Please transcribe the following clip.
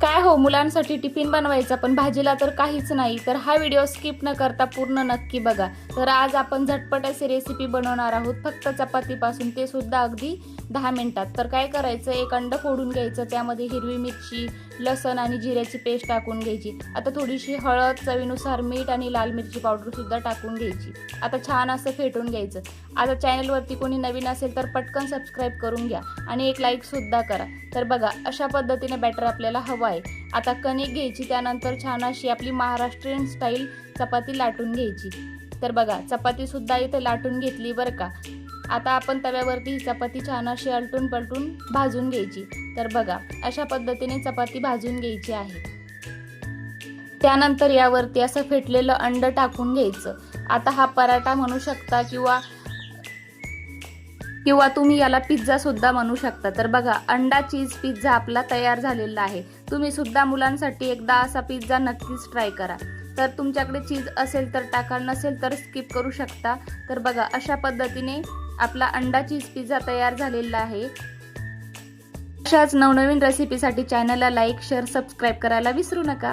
काय हो, मुलांसाठी टिफिन बनवायचा पण भाजीला तर काहीच नाही, तर हा व्हिडिओ स्किप न करता पूर्ण नक्की बघा। तर आज आपण झटपट अशी रेसिपी बनवणार आहोत, फक्त चपातीपासून, ते सुद्धा अगदी 10 मिनिटात। तर काय करायचं, एक अंड फोडून घ्यायचं, त्यामध्ये हिरवी मिरची, लसण आणि जिऱ्याची पेस्ट टाकून घ्यायची। आता थोडीशी हळद, चवीनुसार मीठ आणि लाल मिरची पावडर सुद्धा टाकून घ्यायची। आता छान असं फेटून घ्यायचं। आता चॅनलवरती कोणी नवीन असेल तर पटकन सबस्क्राईब करून घ्या आणि एक लाईक सुद्धा करा। तर बघा, अशा पद्धतीने बॅटर आपल्याला हवं आहे। आता कणिक घ्यायची, त्यानंतर छान अशी आपली महाराष्ट्रीयन स्टाईल चपाती लाटून घ्यायची। तर बघा, चपाती सुद्धा इथे लाटून घेतली बरं का। आता आपण तव्यावरती ही चपाती छान अशी अलटून पलटून भाजून घ्यायची। तर बघा, अशा पद्धतीने चपाती भाजून घ्यायची आहे। त्यानंतर यावरती असं फेटलेलं अंड टाकून घ्यायचं। आता हा पराठा म्हणू शकता किंवा तुम्ही याला पिझ्झा सुद्धा म्हणू शकता। तर बघा, अंडा चीज पिझ्झा आपला तयार झालेला आहे। तुम्ही सुद्धा मुलांसाठी एकदा असा पिझ्झा नक्कीच ट्राय करा। तर तुमच्याकडे चीज असेल तर टाका, नसेल तर स्किप करू शकता। तर बघा, अशा पद्धतीने आपला अंडा चीज पिझ्झा तयार झालेला आहे। अशाच नवनवीन रेसिपीसाठी चॅनलला लाईक, शेअर, सबस्क्राईब करायला विसरू नका।